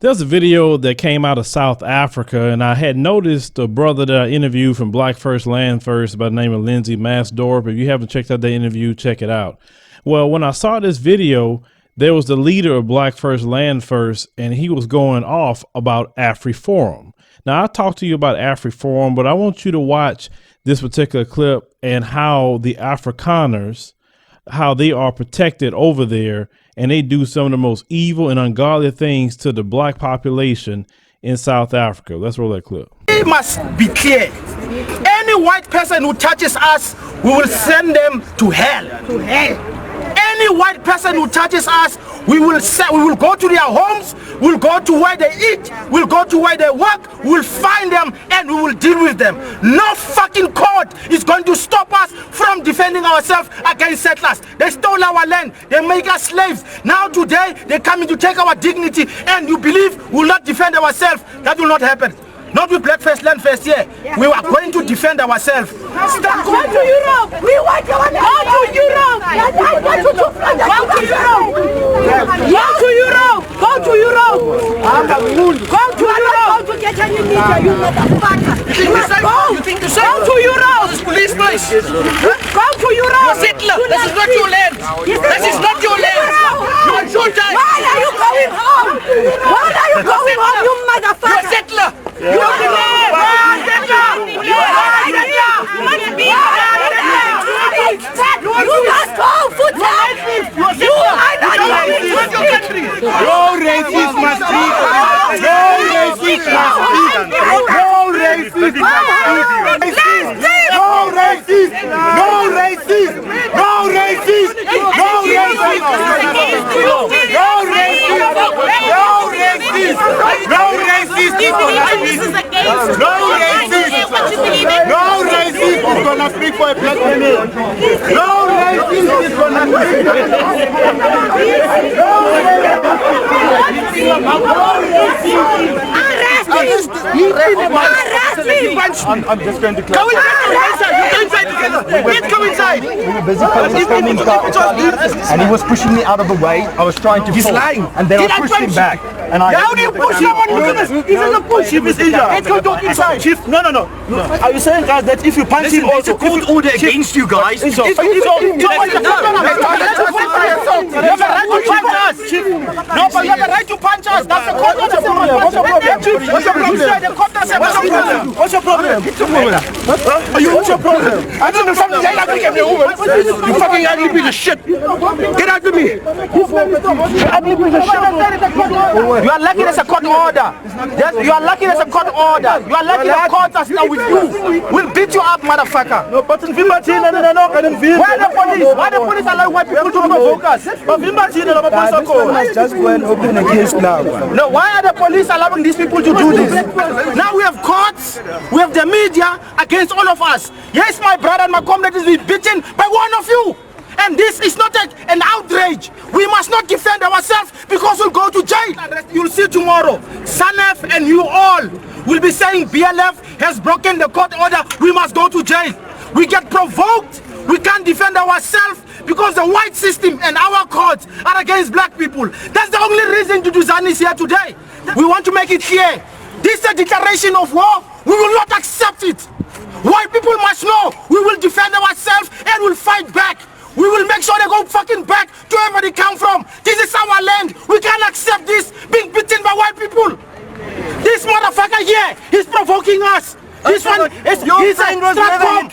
There's a video that came out of South Africa, and I had noticed a brother that I interviewed from Black First Land First by the name of Lindsay Masdorp. If you haven't checked out that interview, check it out. Well, when I saw this video, there was the leader of Black First Land First, and he was going off about Afriforum. Now, I talked to you about Afriforum, but I want you to watch this particular clip and how the Afrikaners, how they are protected over there, and they do some of the most evil and ungodly things to the black population in South Africa. Let's roll that clip. It must be clear. Any white person who touches us, we will send them to hell. To hell. Any white person who touches us, we will go to their homes, we'll go to where they eat, we'll go to where they work, we'll find them and we will deal with them. No fucking court is going to stop us from defending ourselves against settlers. They stole our land, they make us slaves. Now today, they're coming to take our dignity, and you believe we'll not defend ourselves? That will not happen. Not with Black First Land First here. Yeah. We are going to defend ourselves. Stop. Go to Europe. We want to go to Europe. Go to Europe. Go to Europe. Go to Europe. Go to Europe. Go to get any media, you motherfucker. You think the same? Go to Europe. This police place. Go to Europe. You're settler. This is not your land. This is not your land. You're on your time. Why are you going home? Why are you going home, you motherfucker? You're settler. You are the man! You must go for time! You are not going. No racist must be. No racist must be. No racist must be. No racist. No racist. No racist. No racist. No racist. No racist. No racist. No racist is gonna speak for a black woman. No racist is gonna speak for a I'm just going to close. Go inside together. Let's go inside. We were busy filming and he was pushing me out of the way. I was trying to He's lying. And then I pushed him back. And how do you push someone? He's in the push. Chief is injured. Let's go talk inside. Chief, no. Are you saying, guys, that if you punch him also... There's a court order against you guys. You have a right to punch us. That's the court order. What's your problem? What's your problem? I don't know something you fucking ugly piece of shit. Get out of me. You are lucky there's a court order. You are lucky there's a court order. You are lucky the courts are still with you. We'll beat you up, motherfucker. Why the police? Why the police allow white people to provoke us? Just go and open a case now. No, why are the police allowing these people to do this? Now we have courts, we have the media against all of us. Yes, my brother and my comrade is being beaten by one of you. And this is not an outrage. We must not defend ourselves because we'll go to jail. You'll see tomorrow, Sanef and you all will be saying BLF has broken the court order. We must go to jail. We get provoked. We can't defend ourselves because the white system and our courts are against black people. That's the only reason Duduzane is here today. We want to make it clear. This is a declaration of war. We will not accept it. White people must know we will defend ourselves and we'll fight back. We will make sure they go fucking back to wherever they come from. This is our land. We can't accept this being beaten by white people. This motherfucker here, he's provoking us. This one is he's a Stratcom.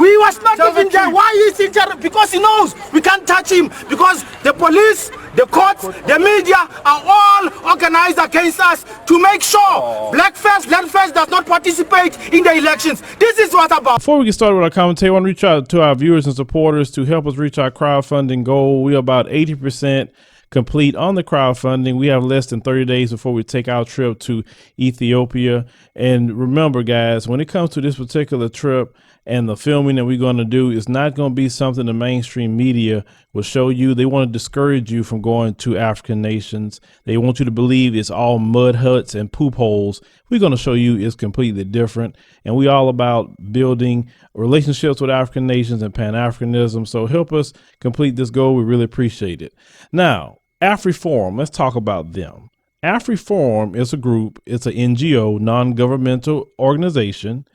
We was not even there. Why is he there? Because he knows we can't touch him. Because the police, the courts, the media are all organized against us to make sure Black First, Land First does not participate in the elections. This is what about. Before we get started with our commentary, I want to reach out to our viewers and supporters to help us reach our crowdfunding goal. We are about 80% complete on the crowdfunding. We have less than 30 days before we take our trip to Ethiopia. And remember, guys, when it comes to this particular trip and the filming that we're going to do, it's not going to be something the mainstream media will show you. They want to discourage you from going to African nations. They want you to believe it's all mud huts and poop holes. We're going to show you it's completely different. And we all about building relationships with African nations and Pan-Africanism. So help us complete this goal. We really appreciate it. Now, Afriforum, let's talk about them. Afriforum is a group, it's an NGO, non-governmental organization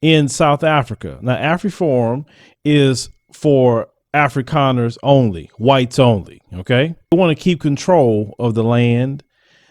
in South Africa. Now, Afriforum is for Afrikaners only, whites only, okay? They want to keep control of the land.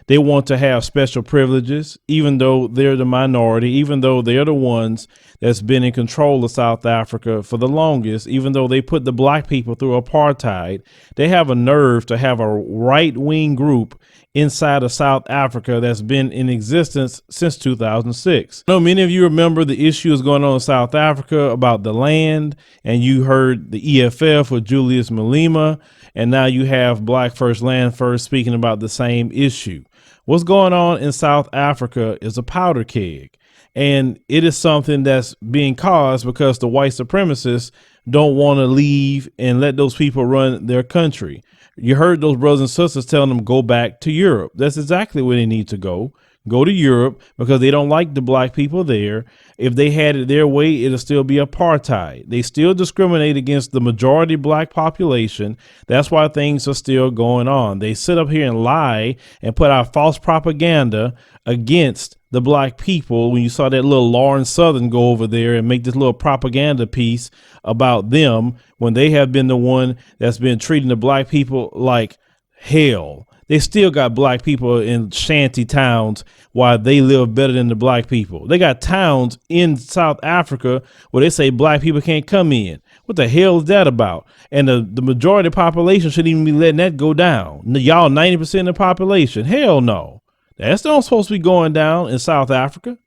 They want to have special privileges, even though they're the minority, even though they're the ones that's been in control of South Africa for the longest, even though they put the black people through apartheid. They have a nerve to have a right-wing group inside of South Africa that's been in existence since 2006. I know many of you remember the issues going on in South Africa about the land, and you heard the EFF with Julius Malema, and now you have Black First Land First speaking about the same issue. What's going on in South Africa is a powder keg, and it is something that's being caused because the white supremacists don't want to leave and let those people run their country. You heard those brothers and sisters telling them go back to Europe. That's exactly where they need to go. Go to Europe because they don't like the black people there. If they had it their way, it'll still be apartheid. They still discriminate against the majority black population. That's why things are still going on. They sit up here and lie and put out false propaganda against the black people. When you saw that little Lauren Southern go over there and make this little propaganda piece about them, when they have been the one that's been treating the black people like hell. They still got black people in shanty towns while they live better than the black people. They got towns in South Africa where they say black people can't come in. What the hell is that about? And the majority of the population shouldn't even be letting that go down. Y'all 90% of the population. Hell no. That's not supposed to be going down in South Africa.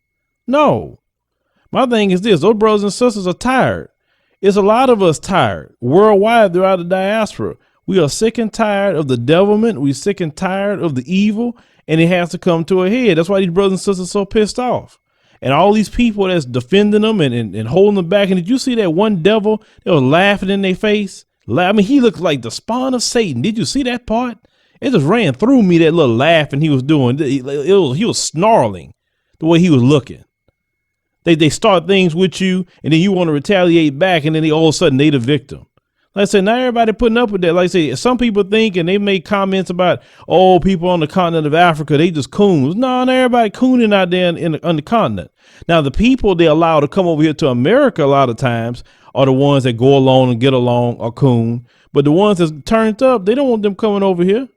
No. My thing is this. Those brothers and sisters are tired. It's a lot of us tired worldwide throughout the diaspora. We are sick and tired of the devilment. We're sick and tired of the evil, and it has to come to a head. That's why these brothers and sisters are so pissed off. And all these people that's defending them and holding them back. And did you see that one devil that was laughing in their face? I mean, he looked like the spawn of Satan. Did you see that part? It just ran through me, that little laughing he was doing. He was snarling the way he was looking. They start things with you, and then you want to retaliate back, and then all of a sudden they the victim. Like I said, not everybody putting up with that. Like I said, some people think, and they make comments about, oh, people on the continent of Africa, they just coons. No, not everybody cooning out there on the continent. Now, the people they allow to come over here to America a lot of times are the ones that go along and get along or coon. But the ones that's turned up, they don't want them coming over here.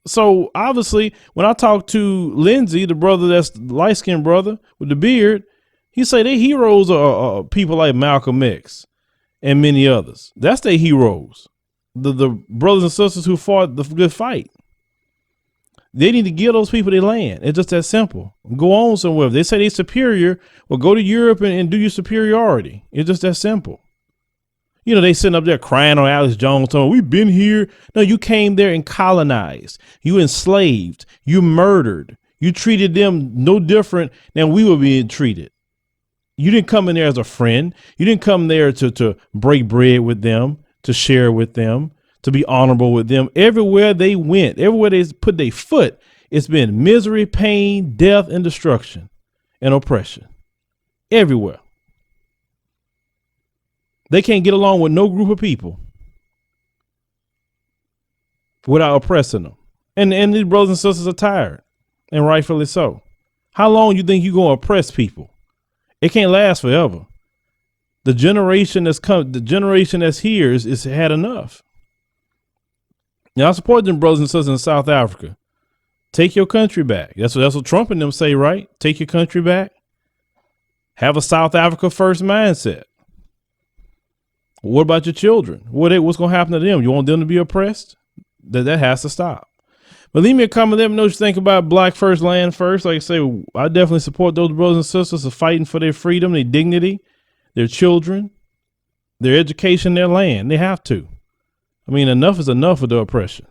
So obviously, when I talk to Lindsay, the brother that's the light-skinned brother with the beard, he say their heroes are people like Malcolm X and many others. That's their heroes. The brothers and sisters who fought the good fight. They need to give those people their land. It's just that simple. Go on somewhere. If they say they're superior, well, go to Europe and do your superiority. It's just that simple. You know, they sitting up there crying on Alex Jones, saying, we've been here. No, you came there and colonized. You enslaved. You murdered. You treated them no different than we were being treated. You didn't come in there as a friend. You didn't come there to break bread with them, to share with them, to be honorable with them. Everywhere they went, everywhere they put their foot, it's been misery, pain, death, and destruction and oppression. Everywhere. They can't get along with no group of people without oppressing them. And these brothers and sisters are tired, and rightfully so. How long you think you're going to oppress people? It can't last forever. The generation that's here is had enough. Now, I support them brothers and sisters in South Africa. Take your country back. That's what Trump and them say, right? Take your country back. Have a South Africa first mindset. What about your children? What's going to happen to them? You want them to be oppressed? That has to stop. But leave me a comment. Let me know what you think about Black First, Land First. Like I say, I definitely support those brothers and sisters of fighting for their freedom, their dignity, their children, their education, their land. They have to. I mean, enough is enough of the oppression.